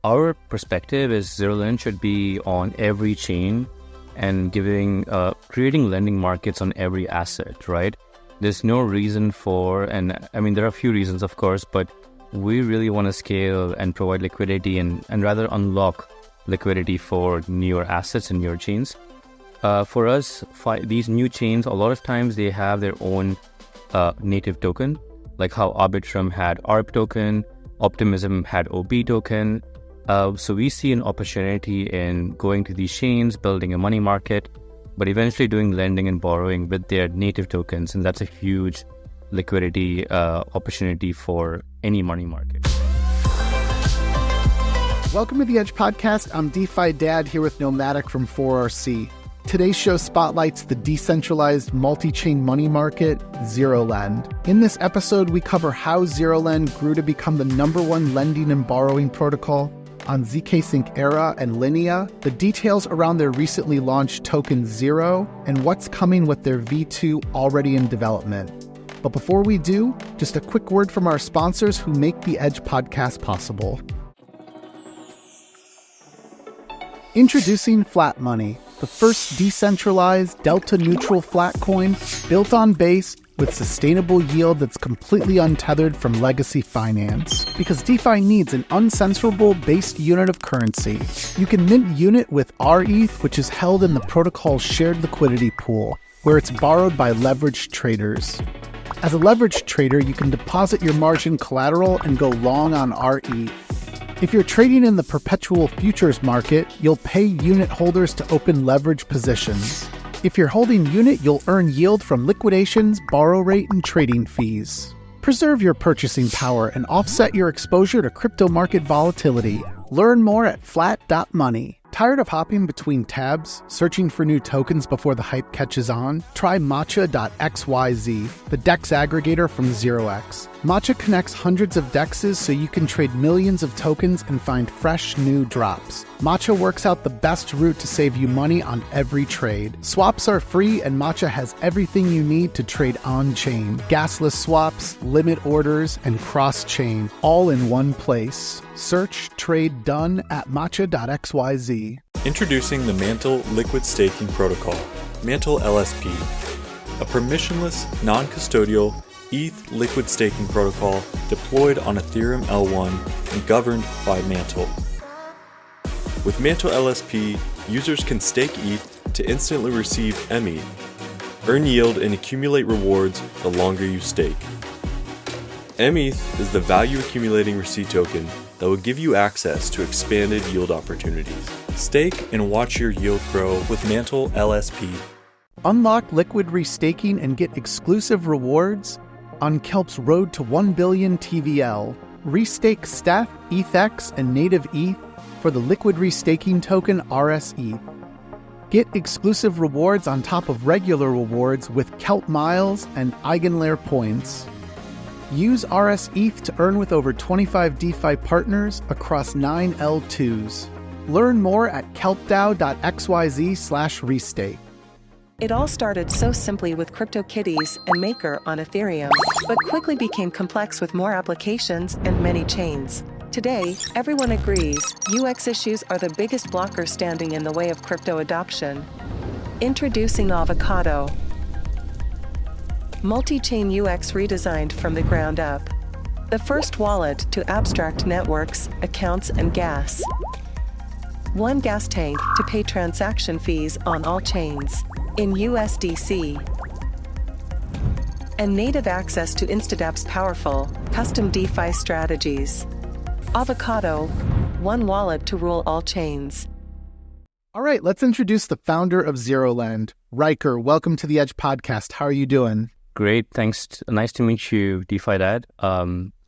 our perspective is ZeroLend should be on every chain and creating lending markets on every asset, right? There's no reason for, and I mean, there are a few reasons, of course, but we really want to scale and provide liquidity and rather unlock liquidity for newer assets and newer chains. For us, these new chains, a lot of times they have their own native token, like how Arbitrum had ARB token, Optimism had OB token. So we see an opportunity in going to these chains, building a money market, but eventually doing lending and borrowing with their native tokens. And that's a huge liquidity opportunity for any money market. Welcome to the Edge Podcast. I'm DeFi Dad here with Nomadic from 4RC. Today's show spotlights the decentralized multi-chain money market, ZeroLend. In this episode, we cover how ZeroLend grew to become the #1 lending and borrowing protocol on zkSync Era and Linea, the details around their recently launched token Zero, and what's coming with their V2 already in development. But before we do, just a quick word from our sponsors who make the Edge Podcast possible. Introducing Flat Money, the first decentralized, delta-neutral flat coin built on Base with sustainable yield that's completely untethered from legacy finance. Because DeFi needs an uncensorable based unit of currency. You can mint unit with RETH, which is held in the protocol's shared liquidity pool, where it's borrowed by leveraged traders. As a leveraged trader, you can deposit your margin collateral and go long on RETH. If you're trading in the perpetual futures market, you'll pay unit holders to open leverage positions. If you're holding unit, you'll earn yield from liquidations, borrow rate, and trading fees. Preserve your purchasing power and offset your exposure to crypto market volatility. Learn more at flat.money. Tired of hopping between tabs, searching for new tokens before the hype catches on? Try MATCHA.XYZ, the DEX aggregator from 0x. Matcha connects hundreds of DEXs so you can trade millions of tokens and find fresh new drops. Matcha works out the best route to save you money on every trade. Swaps are free and Matcha has everything you need to trade on-chain. Gasless swaps, limit orders, and cross-chain, all in one place. Search Trade Done at matcha.xyz. Introducing the MANTLE Liquid Staking Protocol, MANTLE LSP, a permissionless, non-custodial ETH liquid staking protocol deployed on Ethereum L1 and governed by MANTLE. With MANTLE LSP, users can stake ETH to instantly receive METH, earn yield and accumulate rewards the longer you stake. METH is the value accumulating receipt token that will give you access to expanded yield opportunities. Stake and watch your yield grow with MANTLE LSP. Unlock liquid restaking and get exclusive rewards on KELP's road to 1 billion TVL. Restake Steph, ETHX, and native ETH for the liquid restaking token RSETH. Get exclusive rewards on top of regular rewards with KELP miles and Eigenlayer points. Use RSETH to earn with over 25 DeFi partners across 9 L2s. Learn more at kelpdao.xyz/restake. It all started so simply with CryptoKitties and Maker on Ethereum, but quickly became complex with more applications and many chains. Today, everyone agrees UX issues are the biggest blocker standing in the way of crypto adoption. Introducing Avocado. Multi-chain UX redesigned from the ground up. The first wallet to abstract networks, accounts, and gas. One gas tank to pay transaction fees on all chains in USDC. And native access to INSTADAPP's powerful, custom DeFi strategies. Avocado, one wallet to rule all chains. All right, let's introduce the founder of ZeroLend. Ryker, welcome to the Edge Podcast. How are you doing? Great, thanks. Nice to meet you, DeFi Dad.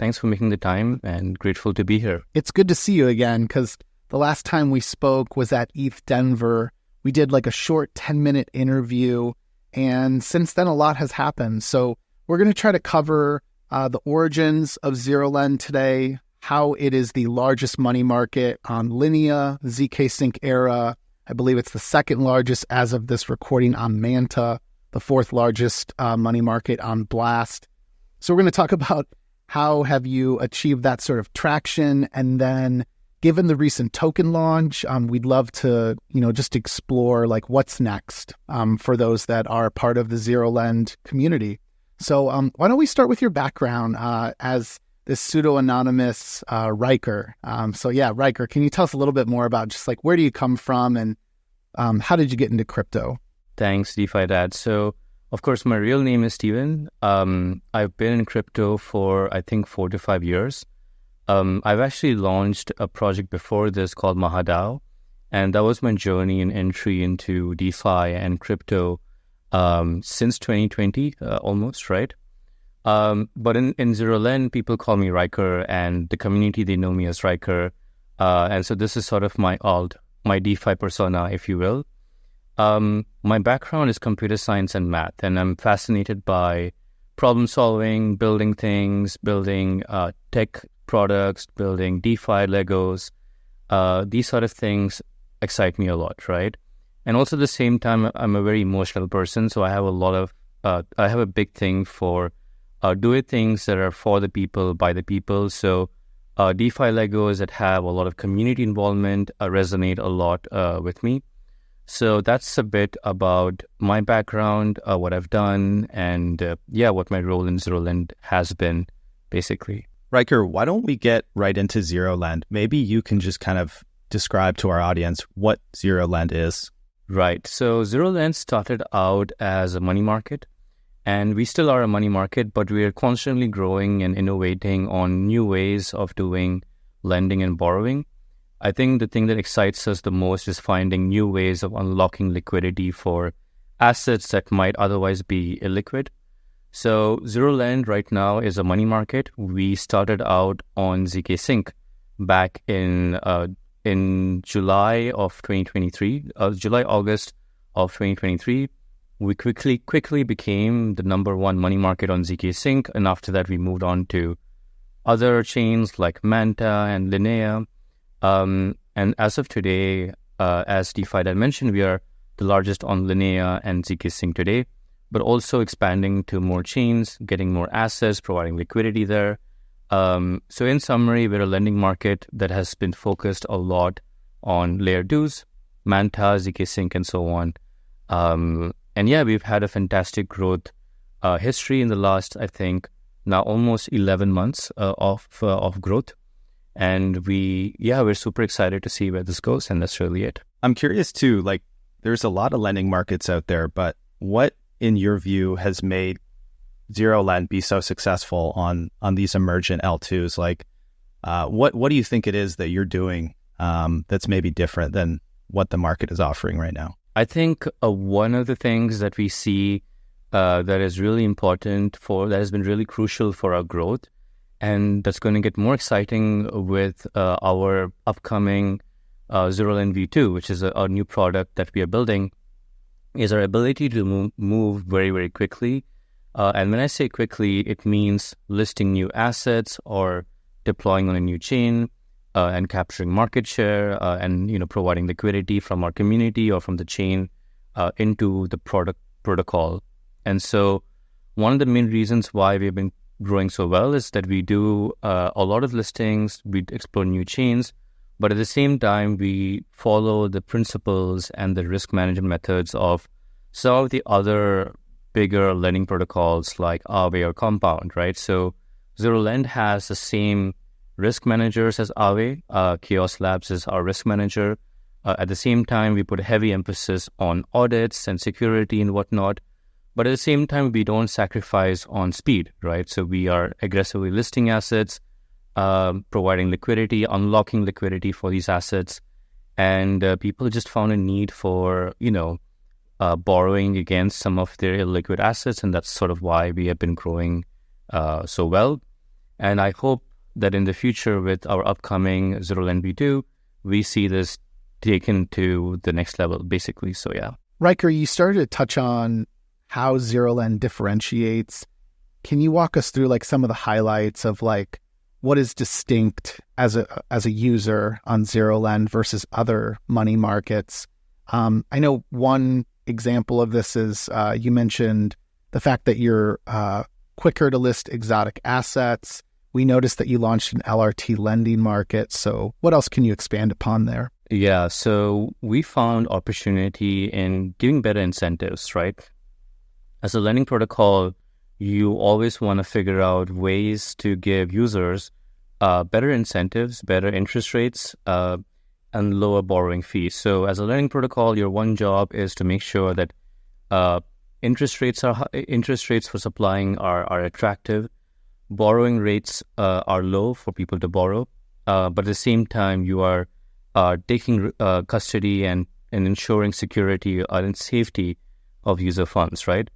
Thanks for making the time and grateful to be here. It's good to see you again because the last time we spoke was at ETH Denver. We did like a short 10-minute interview, and since then a lot has happened. So we're going to try to cover the origins of ZeroLend today, how it is the largest money market on Linea, zkSync Era. I believe it's the second largest as of this recording on MANTLE, the fourth largest money market on Blast. So we're going to talk about how have you achieved that sort of traction, and then given the recent token launch, we'd love to, just explore like what's next for those that are part of the ZeroLend community. So why don't we start with your background as this pseudo-anonymous Ryker. Ryker, can you tell us a little bit more about just like where do you come from and how did you get into crypto? Thanks, DeFi Dad. So, of course, my real name is Steven. I've been in crypto for, I think, 4 to 5 years. I've actually launched a project before this called MATCHA.XYZ, and that was my journey and entry into DeFi and crypto since 2020, almost, right? But in ZeroLend, people call me Ryker, and the community, they know me as Ryker. And so this is sort of my DeFi persona, if you will. My background is computer science and math, and I'm fascinated by problem solving, building things, building tech products, building DeFi Legos. These sort of things excite me a lot, right? And also at the same time, I'm a very emotional person, so I have I have a big thing for doing things that are for the people, by the people. So DeFi Legos that have a lot of community involvement resonate a lot with me. So that's a bit about my background, what I've done, and what my role in ZeroLend has been, basically. Ryker, why don't we get right into ZeroLend? Maybe you can just kind of describe to our audience what ZeroLend is. Right. So ZeroLend started out as a money market, and we still are a money market, but we are constantly growing and innovating on new ways of doing lending and borrowing. I think the thing that excites us the most is finding new ways of unlocking liquidity for assets that might otherwise be illiquid. So ZeroLend right now is a money market. We started out on zkSync back in July of 2023, August of 2023. We quickly became the number one money market on zkSync, and after that we moved on to other chains like MANTLE and Linea. And as of today, as DeFi Dad mentioned, we are the largest on Linea and zkSync today, but also expanding to more chains, getting more assets, providing liquidity there. So in summary, we're a lending market that has been focused a lot on layer 2s, MANTLE, zkSync, and so on. We've had a fantastic growth history in the last, I think, now almost 11 months of growth. And we're super excited to see where this goes, and that's really it. I'm curious too, like there's a lot of lending markets out there, but what in your view has made ZeroLend be so successful on these emergent L2s? Like what do you think it is that you're doing that's maybe different than what the market is offering right now? I think one of the things that we see that is really important that has been really crucial for our growth, and that's going to get more exciting with our upcoming ZeroLend V2, which is a new product that we are building, is our ability to move very, very quickly. And when I say quickly, it means listing new assets or deploying on a new chain and capturing market share and providing liquidity from our community or from the chain into the product protocol. And so one of the main reasons why we've been growing so well is that we do a lot of listings, we explore new chains, but at the same time, we follow the principles and the risk management methods of some of the other bigger lending protocols like Aave or Compound, right? So ZeroLend has the same risk managers as Aave. Chaos Labs is our risk manager. At the same time, we put a heavy emphasis on audits and security and whatnot. But at the same time, we don't sacrifice on speed, right? So we are aggressively listing assets, providing liquidity, unlocking liquidity for these assets. And people just found a need for, borrowing against some of their illiquid assets. And that's sort of why we have been growing so well. And I hope that in the future with our upcoming ZeroLend V2, we see this taken to the next level, basically. So, yeah. Ryker, you started to touch on how ZeroLend differentiates. Can you walk us through like some of the highlights of like what is distinct as a user on ZeroLend versus other money markets? I know one example of this is you mentioned the fact that you're quicker to list exotic assets, We noticed that you launched an LRT lending market. So what else can you expand upon there? Yeah, so we found opportunity in giving better incentives, right? As a lending protocol, you always want to figure out ways to give users better incentives, better interest rates, and lower borrowing fees. So as a lending protocol, your one job is to make sure that interest rates for supplying are attractive, borrowing rates are low for people to borrow, but at the same time you are taking custody and ensuring security and safety of user funds, right?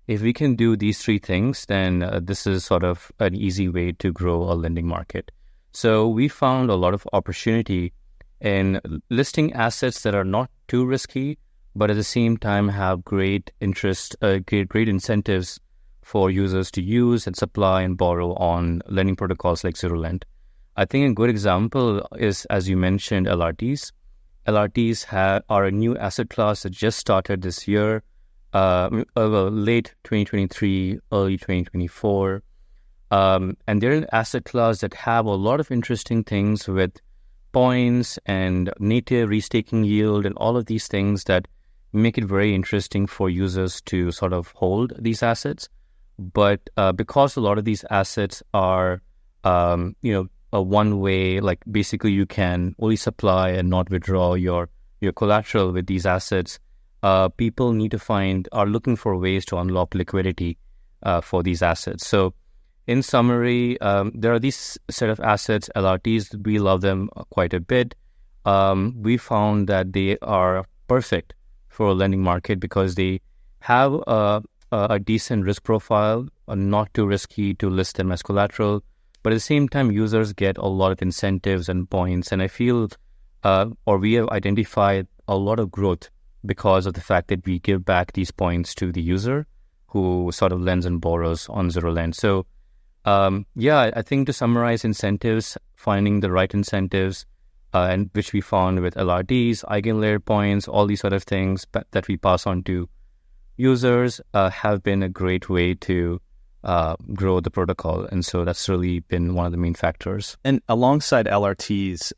If we can do these three things, then this is sort of an easy way to grow a lending market. So we found a lot of opportunity in listing assets that are not too risky, but at the same time have great interest, great incentives for users to use and supply and borrow on lending protocols like ZeroLend. I think a good example is, as you mentioned, LRTs. LRTs are a new asset class that just started this year, late 2023, early 2024. And they're an asset class that have a lot of interesting things with points and native restaking yield and all of these things that make it very interesting for users to sort of hold these assets. But because a lot of these assets are, a one-way, like basically you can only supply and not withdraw your collateral with these assets, people are looking for ways to unlock liquidity for these assets. So in summary, there are these set of assets, LRTs, we love them quite a bit. We found that they are perfect for a lending market because they have a decent risk profile, not too risky to list them as collateral, but at the same time, users get a lot of incentives and points. And I feel, we have identified a lot of growth because of the fact that we give back these points to the user who sort of lends and borrows on ZeroLend. So, I think to summarize incentives, finding the right incentives, and which we found with LRDs, eigenlayer points, all these sort of things that we pass on to users have been a great way to grow the protocol. And so that's really been one of the main factors. And alongside LRTs,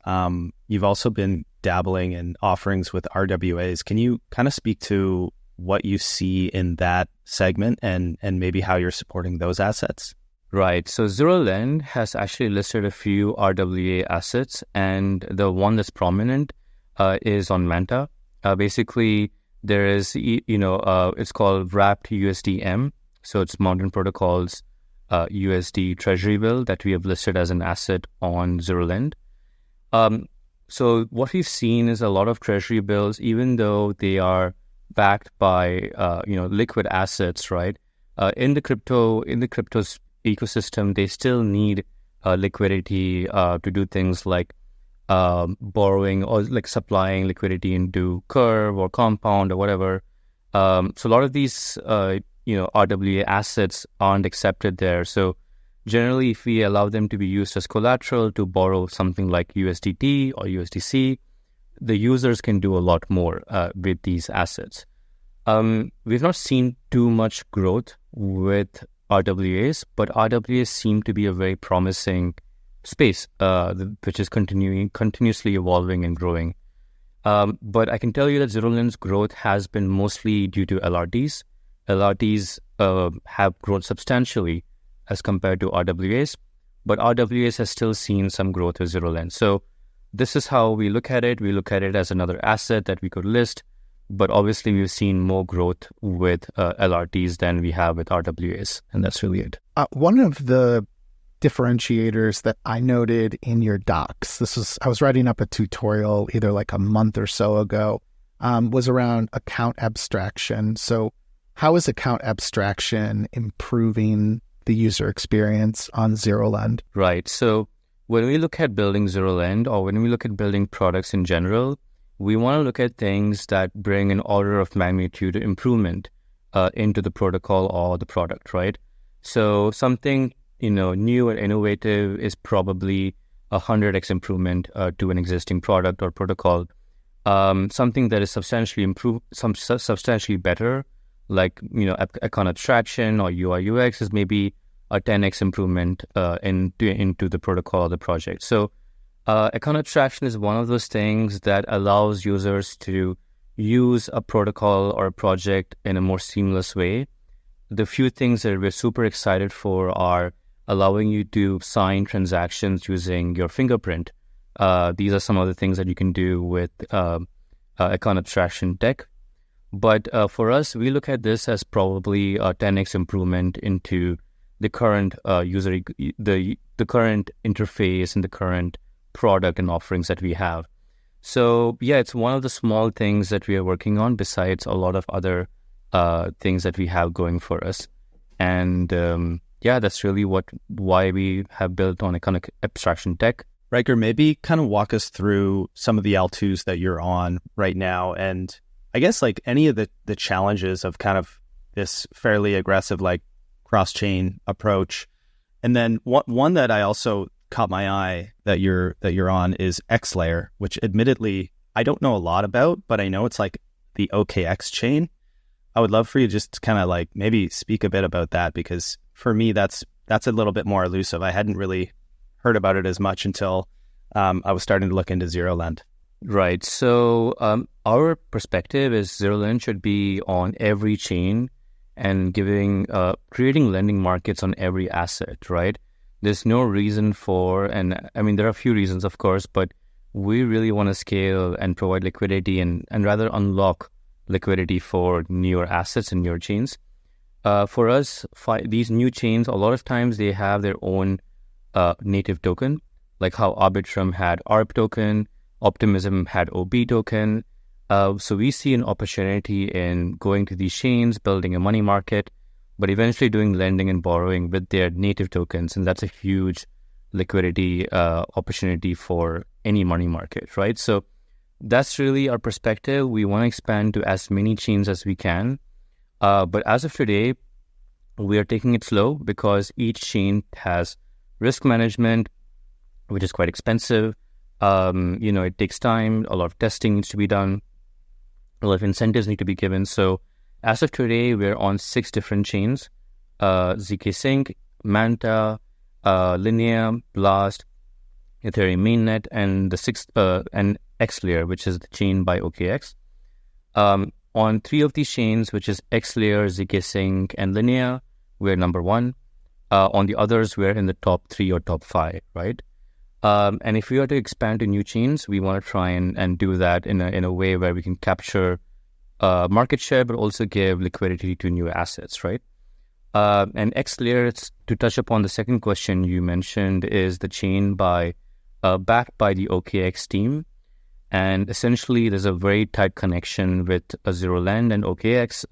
you've also been dabbling in offerings with RWAs. Can you kind of speak to what you see in that segment and maybe how you're supporting those assets? Right. So ZeroLend has actually listed a few RWA assets, and the one that's prominent is on MANTLE. Basically, there is, it's called wrapped USDM. So it's Mountain Protocol's USD Treasury bill that we have listed as an asset on ZeroLend. So what we've seen is a lot of Treasury bills, even though they are backed by liquid assets, right? In the crypto ecosystem, they still need liquidity to do things like borrowing or like supplying liquidity into Curve or Compound or whatever. So a lot of these RWA assets aren't accepted there. So generally, if we allow them to be used as collateral to borrow something like USDT or USDC, the users can do a lot more with these assets. We've not seen too much growth with RWAs, but RWAs seem to be a very promising space, which is continuously evolving and growing. But I can tell you that ZeroLend's growth has been mostly due to LRDs. LRDs have grown substantially as compared to RWAs, but RWAs has still seen some growth with ZeroLend. So this is how we look at it. We look at it as another asset that we could list, but obviously we've seen more growth with LRDs than we have with RWAs, and that's really it. One of the differentiators that I noted in your docs, I was writing up a tutorial either like a month or so ago, was around account abstraction. So how is account abstraction improving the user experience on ZeroLend? Right. So when we look at building ZeroLend, or when we look at building products in general, we want to look at things that bring an order of magnitude improvement into the protocol or the product, right? So something new and innovative is probably 100x improvement to an existing product or protocol. Something that is substantially substantially better, like account abstraction or UI UX, is maybe a 10x improvement into the protocol or the project. So account abstraction is one of those things that allows users to use a protocol or a project in a more seamless way. The few things that we're super excited for are allowing you to sign transactions using your fingerprint. These are some of the things that you can do with account abstraction tech. But for us, we look at this as probably a 10x improvement into the current the current interface and the current product and offerings that we have. So yeah, it's one of the small things that we are working on besides a lot of other things that we have going for us. And yeah, that's really why we have built on account abstraction tech. Ryker, maybe kind of walk us through some of the L2s that you're on right now, and I guess like any of the challenges of kind of this fairly aggressive like cross-chain approach. And then one that I also caught my eye that you're on is XLayer, which admittedly I don't know a lot about, but I know it's like the OKX chain. I would love for you just to kind of like maybe speak a bit about that, because for me that's a little bit more elusive. I hadn't really heard about it as much until I was starting to look into ZeroLend. Right. So our perspective is ZeroLend should be on every chain and creating lending markets on every asset, right? There's no reason for, and I mean, there are a few reasons, of course, but we really want to scale and provide liquidity and rather unlock liquidity for newer assets and newer chains. For us, these new chains, a lot of times they have their own native token, like how Arbitrum had ARB token, Optimism had OB token. So we see an opportunity in going to these chains, building a money market, but eventually doing lending and borrowing with their native tokens. And that's a huge liquidity opportunity for any money market, right? So that's really our perspective. We want to expand to as many chains as we can. But as of today, we are taking it slow because each chain has risk management, which is quite expensive. It takes time. A lot of testing needs to be done. A lot of incentives need to be given. So as of today, we're on 6 different chains: zkSync, MANTLE, Linea, Blast, Ethereum mainnet, and the 6th and XLayer, which is the chain by OKX. On 3 of these chains, which is XLayer, zkSync, and Linea, we're number 1. On the others, we're in the top 3 or top 5, right? And if we are to expand to new chains, we want to try and do that in a way where we can capture market share, but also give liquidity to new assets, right? And XLayer, to touch upon the second question you mentioned, is the chain backed by the OKX team. And essentially, there's a very tight connection with ZeroLend and OKX,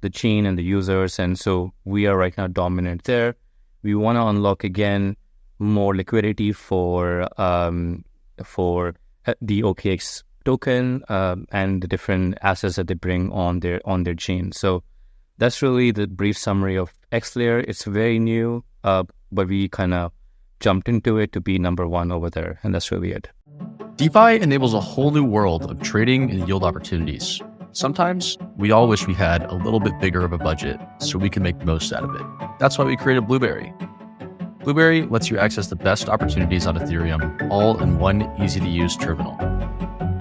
the chain and the users. And so we are right now dominant there. We want to unlock, again, more liquidity for the OKX token and the different assets that they bring on their chain. So that's really the brief summary of XLayer. It's very new, but we kind of jumped into it to be number 1 over there, and that's really it. DeFi enables a whole new world of trading and yield opportunities. Sometimes we all wish we had a little bit bigger of a budget so we can make the most out of it. That's why we created Blueberry. Blueberry lets you access the best opportunities on Ethereum all in one easy-to-use terminal.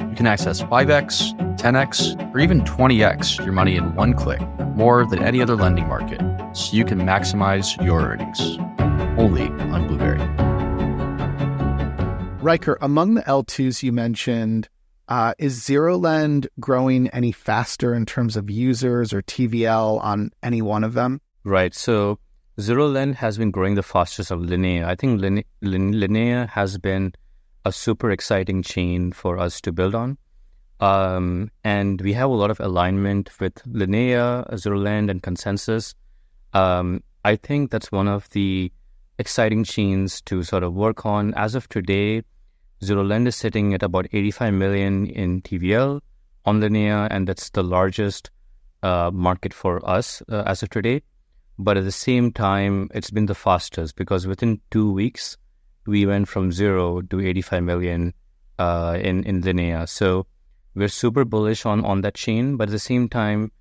You can access 5x, 10x, or even 20x your money in one click, more than any other lending market, so you can maximize your earnings. Only on Blueberry. Ryker, among the L2s you mentioned, is ZeroLend growing any faster in terms of users or TVL on any one of them? Right. So ZeroLend has been growing the fastest of Linea. I think Linea has been a super exciting chain for us to build on. And we have a lot of alignment with Linea, ZeroLend, and Consensus. I think that's one of the exciting chains to sort of work on. As of today, ZeroLend is sitting at about 85 million in TVL on Linea, and that's the largest market for us as of today. But at the same time, it's been the fastest because within 2 weeks, we went from 0 to 85 million in Linea. So we're super bullish on that chain. But at the same time,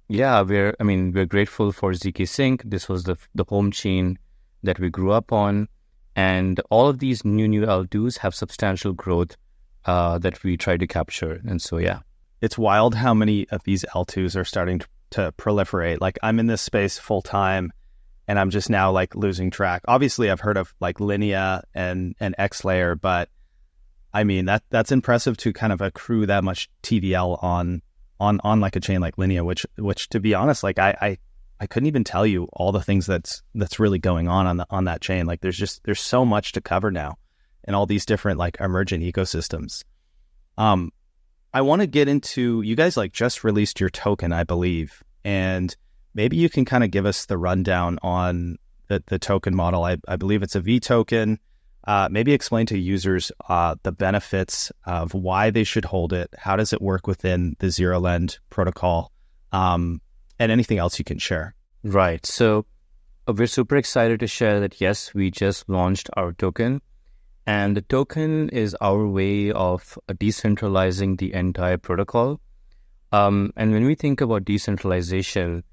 Yeah, we're grateful for zkSync. This was the home chain that we grew up on, and all of these new L2s have substantial growth that we try to capture. And so, yeah. It's wild how many of these L2s are starting to proliferate. Like, I'm in this space full time, and I'm just now like losing track. Obviously, I've heard of like Linea and XLayer, but I mean that's impressive to kind of accrue that much TVL on like a chain like Linea, which to be honest, like I couldn't even tell you all the things that's really going on that chain. Like there's so much to cover now, and all these different like emergent ecosystems. I want to get into, you guys like just released your token, I believe, and maybe you can kind of give us the rundown on the token model. I believe it's a V token. Maybe explain to users the benefits of why they should hold it. How does it work within the ZeroLend protocol? And anything else you can share. Right. So we're super excited to share that, yes, we just launched our token. And the token is our way of decentralizing the entire protocol. And when we think about decentralization,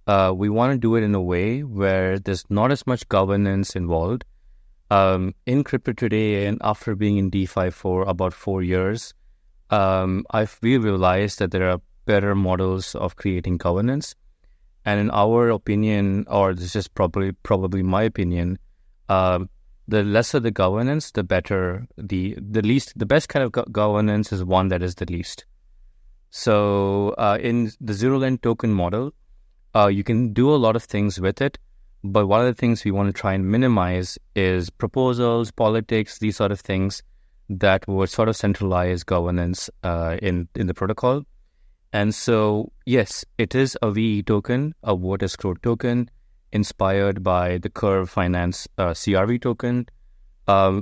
we want to do it in a way where there's not as much governance involved. In crypto today, and after being in DeFi for about 4 years, we realized that there are better models of creating governance. And in our opinion, or this is probably my opinion, the lesser the governance, the better. The best kind of governance is one that is the least. So in the ZeroLend token model, you can do a lot of things with it, but one of the things we want to try and minimize is proposals, politics, these sort of things that would sort of centralize governance in the protocol. And so, yes, it is a VE token, a vote escrow token, inspired by the Curve Finance CRV token,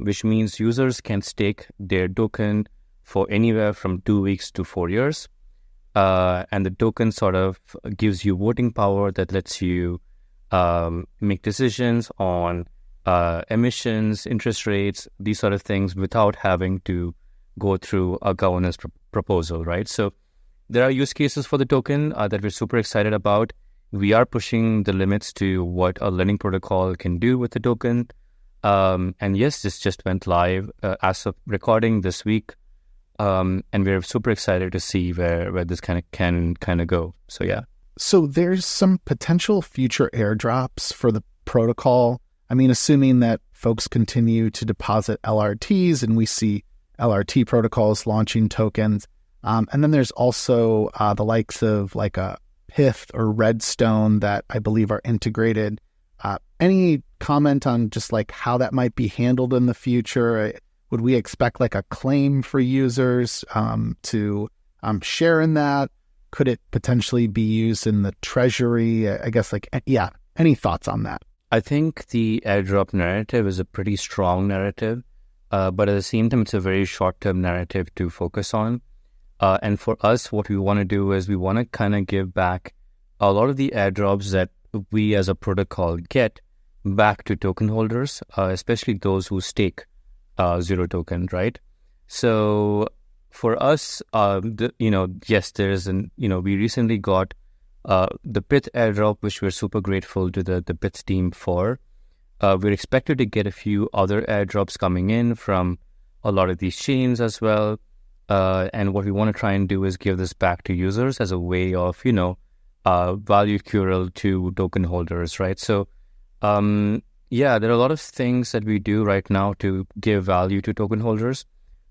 which means users can stake their token for anywhere from 2 weeks to 4 years. And the token sort of gives you voting power that lets you make decisions on emissions, interest rates, these sort of things without having to go through a governance proposal, right? So there are use cases for the token that we're super excited about. We are pushing the limits to what a lending protocol can do with the token. And yes, this just went live as of recording this week. And we're super excited to see where this can go. So yeah. So there's some potential future airdrops for the protocol. I mean, assuming that folks continue to deposit LRTs and we see LRT protocols launching tokens. And then there's also the likes of like a Pith or Redstone that I believe are integrated. Any comment on just like how that might be handled in the future? Would we expect like a claim for users to share in that? Could it potentially be used in the treasury? I guess any thoughts on that? I think the airdrop narrative is a pretty strong narrative, but at the same time, it's a very short-term narrative to focus on. And for us, what we want to do is we want to kind of give back a lot of the airdrops that we as a protocol get back to token holders, especially those who stake Zero token, right? So for us, yes, there's we recently got the Pith airdrop, which we're super grateful to the Pith team for. We're expected to get a few other airdrops coming in from a lot of these chains as well. And what we want to try and do is give this back to users as a way of, value accrual to token holders, right? So, there are a lot of things that we do right now to give value to token holders.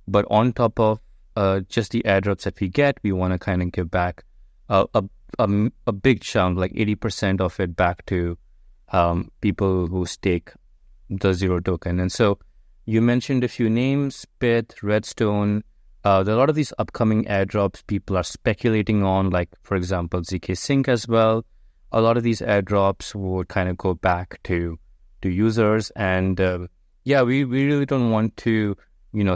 But on top of just the airdrops that we get, we want to kind of give back a big chunk, like 80% of it back to people who stake the Zero token. And so you mentioned a few names, Pith, Redstone. There are a lot of these upcoming airdrops people are speculating on, like, for example, zkSync as well. A lot of these airdrops would kind of go back to users. And we really don't want to,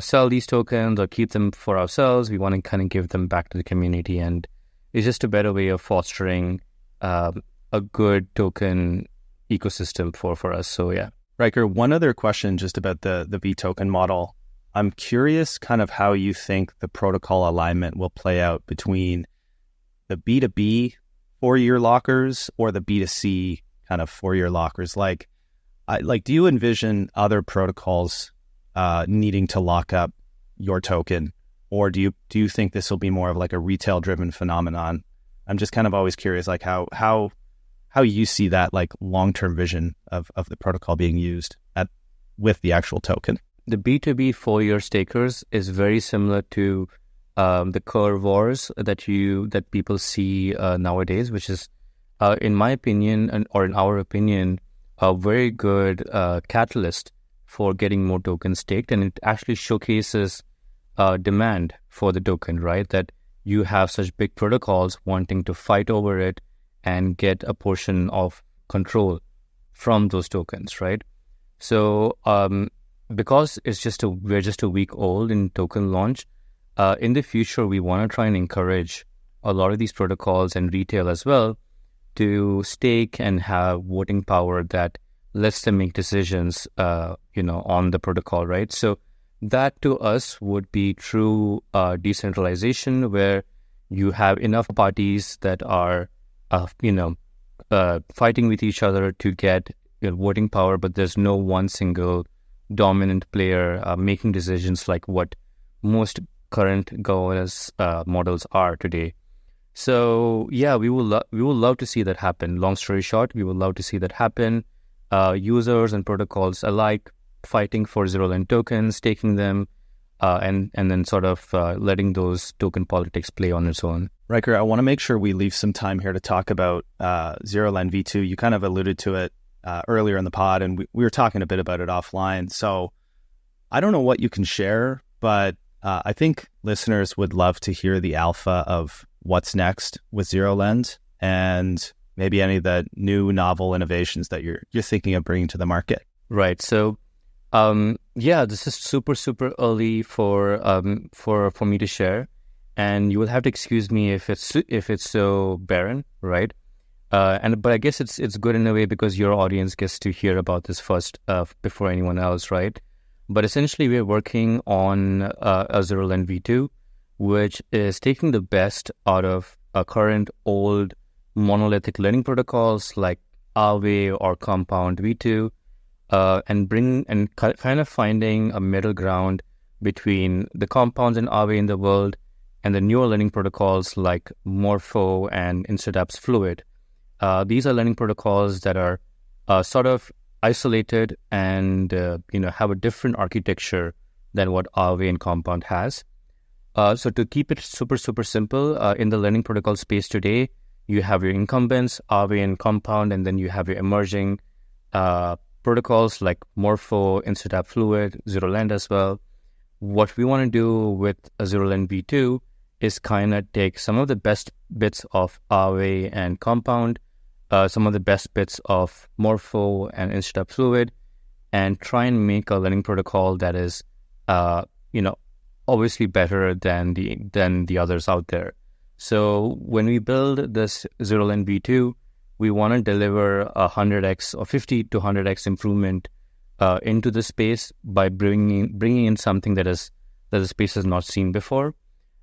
sell these tokens or keep them for ourselves. We want to kind of give them back to the community. And it's just a better way of fostering a good token ecosystem for us. So, yeah. Ryker, one other question just about the V token model. I'm curious kind of how you think the protocol alignment will play out between the B2B 4-year lockers or the B2C kind of 4-year lockers? Do you envision other protocols needing to lock up your token, or do you think this will be more of like a retail driven phenomenon? I'm just kind of always curious, like how you see that like long-term vision of the protocol being used with the actual token. The B2B 4-year stakers is very similar to the curve wars that people see nowadays, which is, in my opinion, or in our opinion, a very good catalyst for getting more tokens staked, and it actually showcases demand for the token, right? That you have such big protocols wanting to fight over it and get a portion of control from those tokens, right? So because we're just a week old in token launch, in the future we want to try and encourage a lot of these protocols and retail as well to stake and have voting power that lets them make decisions, on the protocol, right? So that to us would be true decentralization, where you have enough parties that are, fighting with each other to get voting power, but there's no one single dominant player making decisions like what most current governance models are today. So yeah, we will love to see that happen. Long story short, we would love to see that happen. Users and protocols alike fighting for ZeroLend tokens, taking them, and then sort of letting those token politics play on its own. Ryker, I want to make sure we leave some time here to talk about ZeroLend V2. You kind of alluded to it earlier in the pod, and we were talking a bit about it offline. So I don't know what you can share, but I think listeners would love to hear the alpha of what's next with ZeroLend and maybe any of the new novel innovations that you're thinking of bringing to the market. Right. So, this is super, super early for me to share, and you will have to excuse me if it's so barren, right? But I guess it's good in a way because your audience gets to hear about this first before anyone else, right? But essentially, we're working on a ZeroLend V2, which is taking the best out of current old monolithic lending protocols like Aave or Compound V2, and kind of finding a middle ground between the compounds and Aave in the world and the newer lending protocols like Morpho and INSTADAPP's Fluid. These are lending protocols that are sort of isolated and have a different architecture than what Aave and Compound has. So to keep it super, super simple, in the lending protocol space today, you have your incumbents, Aave and Compound, and then you have your emerging protocols like Morpho, INSTADAPP Fluid, ZeroLend as well. What we want to do with a ZeroLend V2 is kind of take some of the best bits of Aave and Compound, some of the best bits of Morpho and INSTADAPP Fluid, and try and make a lending protocol that is, obviously better than the others out there. So when we build this ZeroLend V2, we want to deliver 100x or 50 to 100x improvement into the space by bringing in something that the space has not seen before.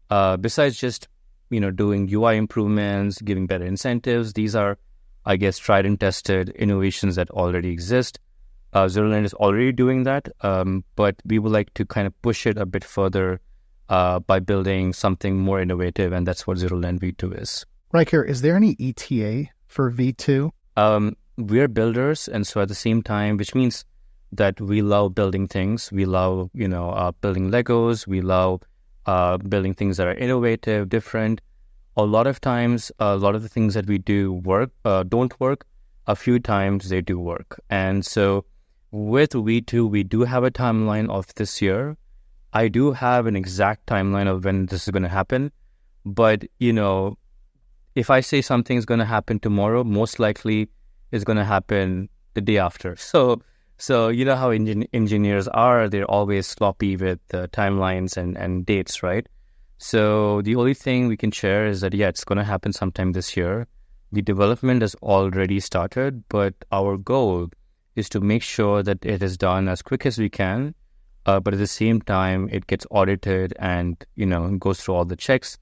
Besides just doing UI improvements, giving better incentives, these are, I guess, tried and tested innovations that already exist. ZeroLend is already doing that, but we would like to kind of push it a bit further by building something more innovative, and that's what ZeroLend V2 is. Ryker, is there any ETA for V2? We're builders, and so at the same time, which means that we love building things. We love, building Legos. We love building things that are innovative, different. A lot of times, a lot of the things that we do don't work. A few times they do work. And so with V2, we do have a timeline of this year. I do have an exact timeline of when this is going to happen. But, if I say something is going to happen tomorrow, most likely it's going to happen the day after. So you know how engineers are, they're always sloppy with timelines and dates, right? So the only thing we can share is that, it's going to happen sometime this year. The development has already started, but our goal is to make sure that it is done as quick as we can, but at the same time, it gets audited and, goes through all the checks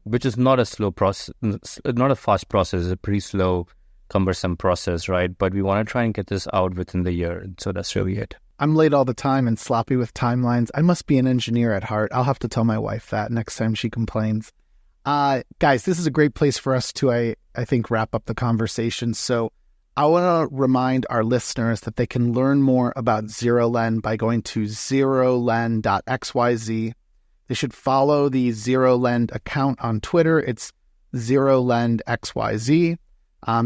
which is not a slow process, not a fast process. It's a pretty slow, cumbersome process, right? But we want to try and get this out within the year. So that's really it. I'm late all the time and sloppy with timelines. I must be an engineer at heart. I'll have to tell my wife that next time she complains. Guys, this is a great place for us to, I think, wrap up the conversation. So I want to remind our listeners that they can learn more about ZeroLend by going to ZeroLend.XYZ. They should follow the ZeroLend account on Twitter. It's ZeroLend XYZ.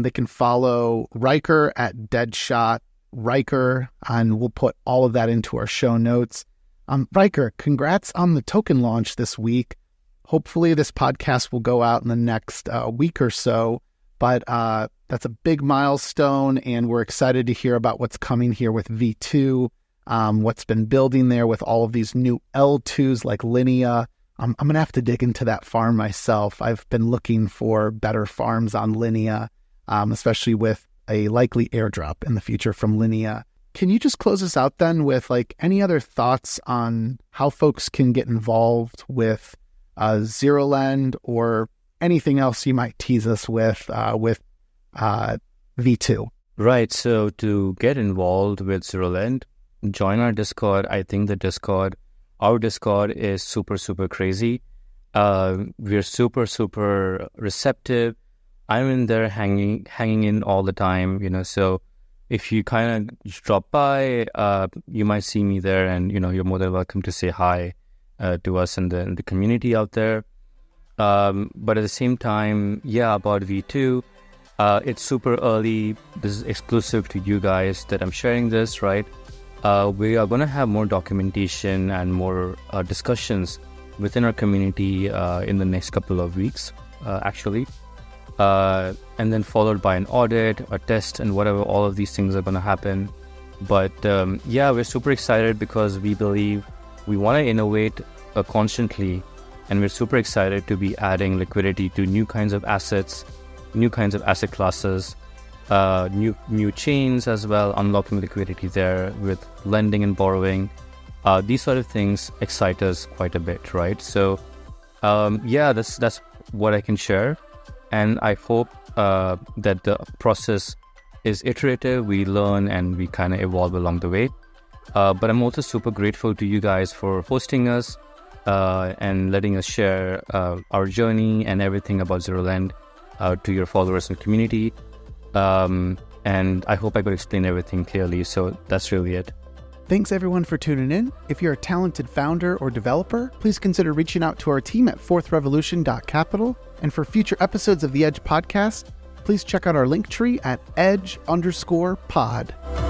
They can follow Ryker at Deadshot Ryker, and we'll put all of that into our show notes. Ryker, congrats on the token launch this week. Hopefully this podcast will go out in the next week or so, but that's a big milestone, and we're excited to hear about what's coming here with V2, what's been building there with all of these new L2s like Linea. I'm going to have to dig into that farm myself. I've been looking for better farms on Linea, especially with a likely airdrop in the future from Linea. Can you just close us out then with like any other thoughts on how folks can get involved with ZeroLend or anything else you might tease us with V2? Right. So to get involved with ZeroLend, join our Discord. I think our Discord is super, super crazy. We're super, super receptive. I'm in there hanging in all the time, so if you kind of drop by, you might see me there, and, you're more than welcome to say hi to us in the community out there. But at the same time, about V2, it's super early. This is exclusive to you guys that I'm sharing this, right? We are going to have more documentation and more discussions within our community in the next couple of weeks, actually. And then followed by an audit, a test, and whatever, all of these things are going to happen. But we're super excited because we believe we want to innovate constantly, and we're super excited to be adding liquidity to new kinds of assets, new kinds of asset classes, new chains as well, unlocking liquidity there with lending and borrowing. These sort of things excite us quite a bit, right? So that's what I can share. And I hope that the process is iterative. We learn and we kind of evolve along the way. But I'm also super grateful to you guys for hosting us and letting us share our journey and everything about ZeroLend to your followers and community. And I hope I could explain everything clearly. So that's really it. Thanks everyone for tuning in. If you're a talented founder or developer, please consider reaching out to our team at fourthrevolution.capital. And for future episodes of the Edge podcast, please check out our link tree at edge_pod.